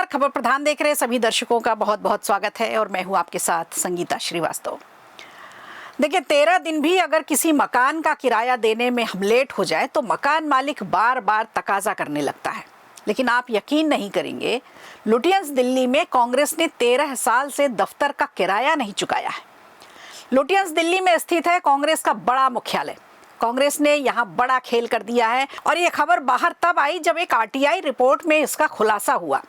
नमस्कार, खबर प्रधान देख रहे सभी दर्शकों का बहुत बहुत स्वागत है और मैं हूं आपके साथ संगीता श्रीवास्तव। देखिए, 13 दिन भी अगर किसी मकान का किराया देने में हम लेट हो जाए तो मकान मालिक बार बार तकाजा करने लगता है। लेकिन आप यकीन नहीं करेंगे, लुटियंस दिल्ली में कांग्रेस ने 13 साल से दफ्तर का किराया नहीं चुकाया है। लुटियंस दिल्ली में स्थित है कांग्रेस का बड़ा मुख्यालय। कांग्रेस ने यहाँ बड़ा खेल कर दिया है और ये खबर बाहर तब आई जब एक आरटीआई रिपोर्ट में इसका खुलासा हुआ।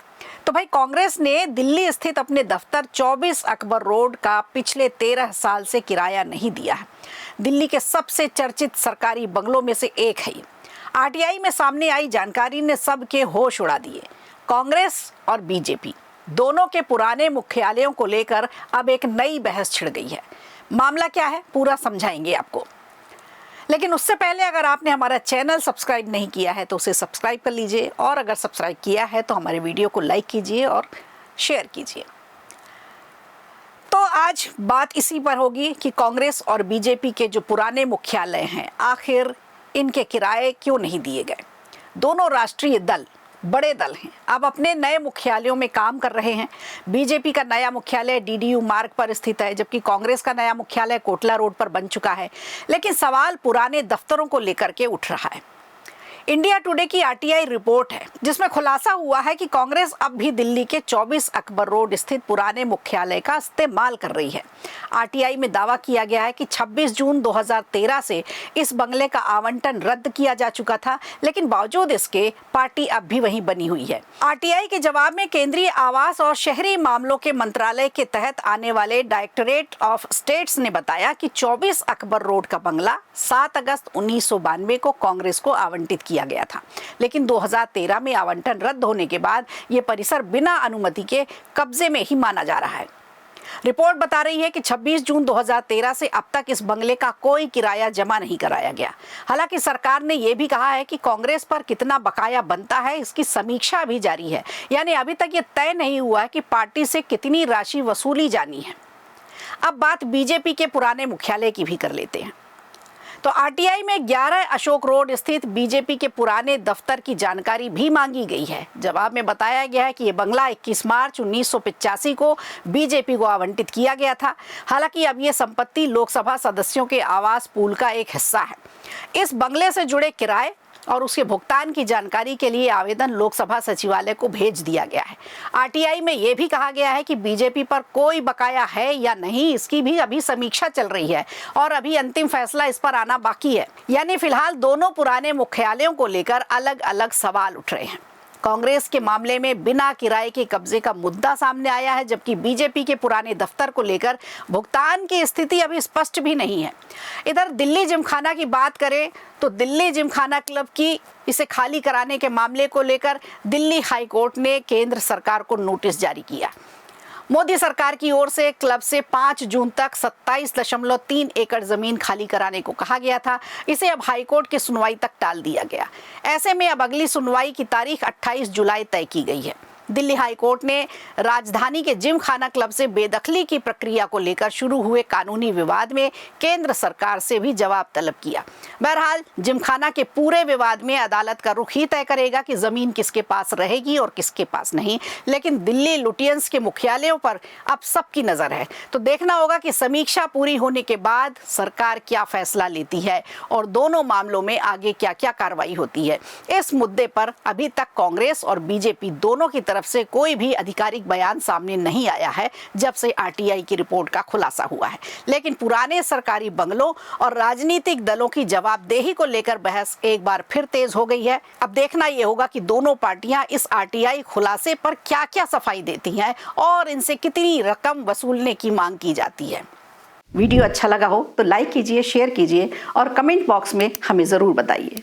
तो भाई, कांग्रेस ने दिल्ली स्थित अपने दफ्तर 24 अकबर रोड का पिछले 13 साल से किराया नहीं दिया है। दिल्ली के सबसे चर्चित सरकारी बंगलों में से एक है। आरटीआई में सामने आई जानकारी ने सबके होश उड़ा दिए। कांग्रेस और बीजेपी दोनों के पुराने मुख्यालयों को लेकर अब एक नई बहस छिड़ गई है। मामला क्या है, पूरा समझाएंगे आपको। लेकिन उससे पहले अगर आपने हमारा चैनल सब्सक्राइब नहीं किया है तो उसे सब्सक्राइब कर लीजिए, और अगर सब्सक्राइब किया है तो हमारे वीडियो को लाइक कीजिए और शेयर कीजिए। तो आज बात इसी पर होगी कि कांग्रेस और बीजेपी के जो पुराने मुख्यालय हैं, आखिर इनके किराए क्यों नहीं दिए गए। दोनों राष्ट्रीय दल, बड़े दल हैं, अब अपने नए मुख्यालयों में काम कर रहे हैं। बीजेपी का नया मुख्यालय डीडीयू मार्ग पर स्थित है, जबकि कांग्रेस का नया मुख्यालय कोटला रोड पर बन चुका है। लेकिन सवाल पुराने दफ्तरों को लेकर के उठ रहा है। इंडिया टुडे की आरटीआई रिपोर्ट है जिसमें खुलासा हुआ है कि कांग्रेस अब भी दिल्ली के 24 अकबर रोड स्थित पुराने मुख्यालय का इस्तेमाल कर रही है। आरटीआई में दावा किया गया है कि 26 जून 2013 से इस बंगले का आवंटन रद्द किया जा चुका था, लेकिन बावजूद इसके पार्टी अब भी वहीं बनी हुई है। आरटीआई के जवाब में केंद्रीय आवास और शहरी मामलों के मंत्रालय के तहत आने वाले डायरेक्टरेट ऑफ स्टेट्स ने बताया कि 24 अकबर रोड का बंगला 7 अगस्त 1992 को कांग्रेस को आवंटित किया गया था, लेकिन 2013 में आवंटन रद्द होने के बाद यह परिसर बिना अनुमति के कब्जे में ही माना जा रहा है। रिपोर्ट बता रही है कि 26 जून 2013 से अब तक इस बंगले का कोई किराया जमा नहीं कराया गया। हालांकि सरकार ने यह भी कहा है कि कांग्रेस पर कितना बकाया बनता है, इसकी समीक्षा भी जारी है। यानी अभी तक ये तय नहीं हुआ है कि पार्टी से कितनी राशि वसूली जानी है। अब बात बीजेपी के पुराने मुख्यालय की भी कर लेते हैं। तो आरटीआई में 11 अशोक रोड स्थित बीजेपी के पुराने दफ्तर की जानकारी भी मांगी गई है। जवाब में बताया गया है कि यह बंगला 21 मार्च 1985 को बीजेपी को आवंटित किया गया था। हालांकि अब यह संपत्ति लोकसभा सदस्यों के आवास पूल का एक हिस्सा है। इस बंगले से जुड़े किराए और उसके भुगतान की जानकारी के लिए आवेदन लोकसभा सचिवालय को भेज दिया गया है। आरटीआई में यह भी कहा गया है कि बीजेपी पर कोई बकाया है या नहीं, इसकी भी अभी समीक्षा चल रही है और अभी अंतिम फैसला इस पर आना बाकी है। यानी फिलहाल दोनों पुराने मुख्यालयों को लेकर अलग अलग सवाल उठ रहे हैं। कांग्रेस के मामले में बिना किराए के कब्जे का मुद्दा सामने आया है, जबकि बीजेपी के पुराने दफ्तर को लेकर भुगतान की स्थिति अभी स्पष्ट भी नहीं है। इधर दिल्ली जिमखाना की बात करें तो दिल्ली जिमखाना क्लब की इसे खाली कराने के मामले को लेकर दिल्ली हाई कोर्ट ने केंद्र सरकार को नोटिस जारी किया। मोदी सरकार की ओर से क्लब से 5 जून तक 27.3 एकड़ जमीन खाली कराने को कहा गया था। इसे अब हाईकोर्ट की सुनवाई तक टाल दिया गया। ऐसे में अब अगली सुनवाई की तारीख 28 जुलाई तय की गई है। दिल्ली हाईकोर्ट ने राजधानी के जिमखाना क्लब से बेदखली की प्रक्रिया को लेकर शुरू हुए कानूनी विवाद में केंद्र सरकार से भी जवाब तलब किया। बहरहाल, जिमखाना के पूरे विवाद में अदालत का रुख ही तय करेगा कि जमीन किसके पास रहेगी और किसके पास नहीं। लेकिन दिल्ली लुटियंस के मुख्यालयों पर अब सबकी नजर है। तो देखना होगा कि समीक्षा पूरी होने के बाद सरकार क्या फैसला लेती है और दोनों मामलों में आगे क्या क्या कार्रवाई होती है। इस मुद्दे पर अभी तक कांग्रेस और बीजेपी दोनों की तरफ से कोई भी आधिकारिक बयान सामने नहीं आया है जब से आरटीआई की रिपोर्ट का खुलासा हुआ है। लेकिन पुराने सरकारी बंगलों और राजनीतिक दलों की जवाबदेही को लेकर बहस एक बार फिर तेज हो गई है। अब देखना यह होगा कि दोनों पार्टियां इस आरटीआई खुलासे पर क्या-क्या सफाई देती हैं और इनसे कितनी रकम वसूलने की मांग की जाती है। वीडियो अच्छा लगा हो तो लाइक कीजिए, शेयर कीजिए और कमेंट बॉक्स में हमें जरूर बताइए।